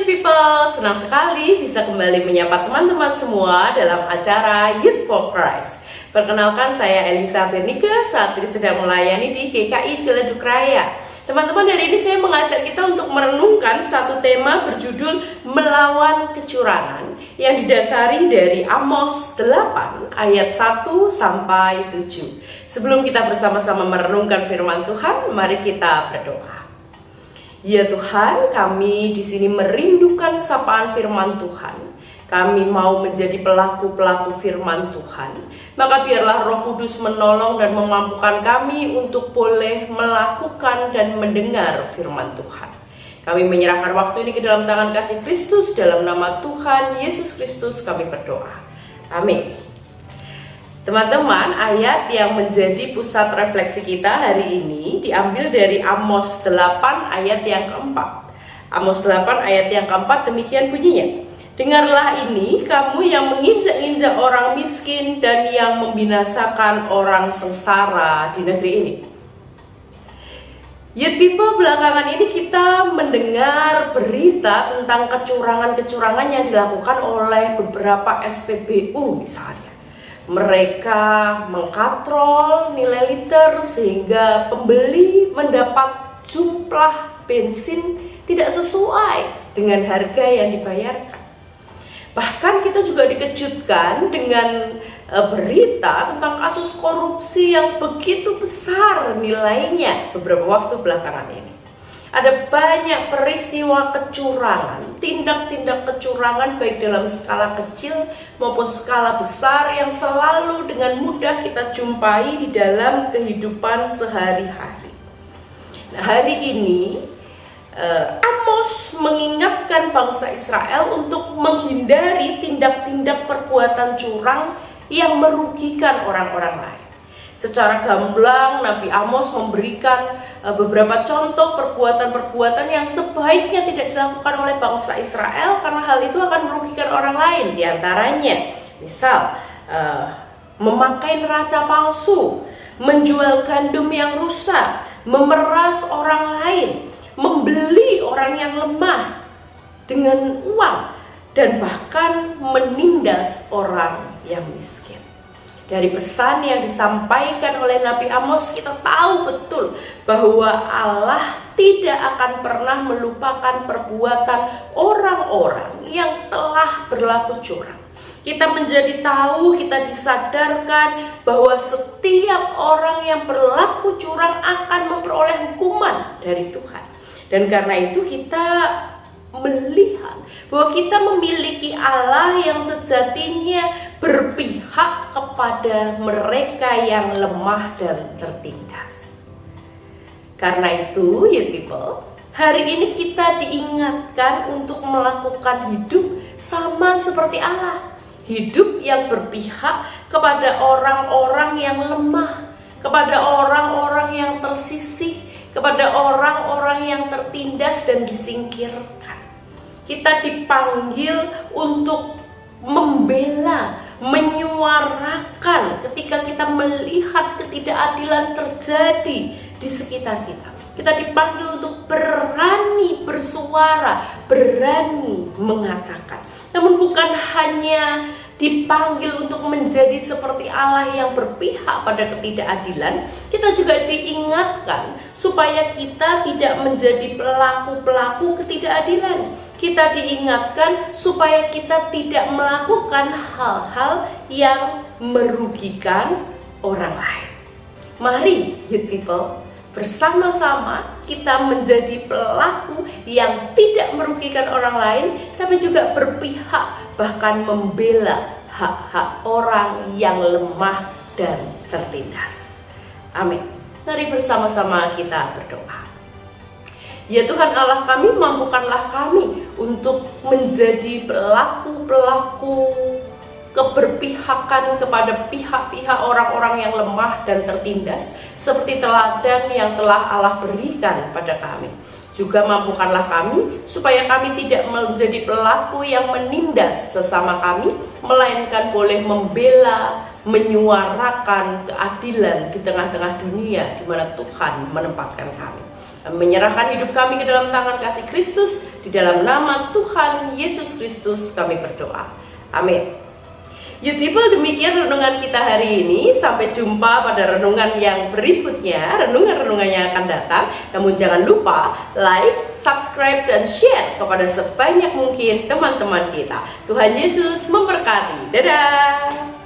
people, senang sekali bisa kembali menyapa teman-teman semua dalam acara Youth for Christ. Perkenalkan, saya Elisa Bernika, saat ini sedang melayani di GKI Ciledug Raya. Teman-teman, hari ini saya mengajak kita untuk merenungkan satu tema berjudul Melawan Kecurangan yang didasari dari Amos 8 ayat 1 sampai 7. Sebelum kita bersama-sama merenungkan firman Tuhan, mari kita berdoa. Ya Tuhan, kami di sini merindukan sapaan firman Tuhan. Kami mau menjadi pelaku-pelaku firman Tuhan. Maka biarlah Roh Kudus menolong dan memampukan kami untuk boleh melakukan dan mendengar firman Tuhan. Kami menyerahkan waktu ini ke dalam tangan kasih Kristus. Dalam nama Tuhan Yesus Kristus kami berdoa. Amin. Teman-teman, ayat yang menjadi pusat refleksi kita hari ini diambil dari Amos 8 ayat yang keempat. Amos 8 ayat yang keempat demikian bunyinya. Dengarlah ini, kamu yang menginjak-injak orang miskin dan yang membinasakan orang sengsara di negeri ini. Youth people, belakangan ini kita mendengar berita tentang kecurangan-kecurangan yang dilakukan oleh beberapa SPBU misalnya. Mereka mengkatrol nilai liter sehingga pembeli mendapat jumlah bensin tidak sesuai dengan harga yang dibayarkan. Bahkan kita juga dikejutkan dengan berita tentang kasus korupsi yang begitu besar nilainya beberapa waktu belakangan ini. Ada banyak peristiwa kecurangan, tindak-tindak kecurangan baik dalam skala kecil maupun skala besar yang selalu dengan mudah kita jumpai di dalam kehidupan sehari-hari. Nah, hari ini Amos mengingatkan bangsa Israel untuk menghindari tindak-tindak perbuatan curang yang merugikan orang-orang lain. Secara gamblang, Nabi Amos memberikan beberapa contoh perbuatan-perbuatan yang sebaiknya tidak dilakukan oleh bangsa Israel karena hal itu akan merugikan orang lain. Di antaranya, misal memakai neraca palsu, menjual gandum yang rusak, memeras orang lain, membeli orang yang lemah dengan uang, dan bahkan menindas orang yang miskin. Dari pesan yang disampaikan oleh Nabi Amos, kita tahu betul bahwa Allah tidak akan pernah melupakan perbuatan orang-orang yang telah berlaku curang. Kita menjadi tahu, kita disadarkan bahwa setiap orang yang berlaku curang akan memperoleh hukuman dari Tuhan. Dan karena itu kita melihat bahwa kita memiliki Allah yang sejatinya berpihak kepada mereka yang lemah dan tertindas. Karena itu, youth people, hari ini kita diingatkan untuk melakukan hidup sama seperti Allah. Hidup yang berpihak kepada orang-orang yang lemah, kepada orang-orang yang tersisih, kepada orang-orang yang tertindas dan disingkirkan. Kita dipanggil untuk membela, menyuarakan ketika kita melihat ketidakadilan terjadi di sekitar kita. Kita dipanggil untuk berani bersuara, berani mengatakan. Namun bukan hanya dipanggil untuk menjadi seperti Allah yang berpihak pada ketidakadilan, kita juga diingatkan supaya kita tidak menjadi pelaku-pelaku ketidakadilan. Kita diingatkan supaya kita tidak melakukan hal-hal yang merugikan orang lain. Mari, youth people, bersama-sama kita menjadi pelaku yang tidak merugikan orang lain, tapi juga berpihak, bahkan membela hak-hak orang yang lemah dan tertindas. Amin. Mari bersama-sama kita berdoa. Ya Tuhan Allah kami, mampukanlah kami untuk menjadi pelaku-pelaku keberpihakan kepada pihak-pihak orang-orang yang lemah dan tertindas, seperti teladan yang telah Allah berikan pada kami. Juga mampukanlah kami supaya kami tidak menjadi pelaku yang menindas sesama kami, melainkan boleh membela, menyuarakan keadilan di tengah-tengah dunia di mana Tuhan menempatkan kami. menyerahkan hidup kami ke dalam tangan kasih Kristus. Di dalam nama Tuhan Yesus Kristus kami berdoa. Amin. Youth People, demikian renungan kita hari ini. Sampai jumpa pada renungan yang berikutnya, renungan-renungan yang akan datang. Namun jangan lupa like, subscribe, dan share kepada sebanyak mungkin teman-teman kita. Tuhan Yesus memberkati. Dadah.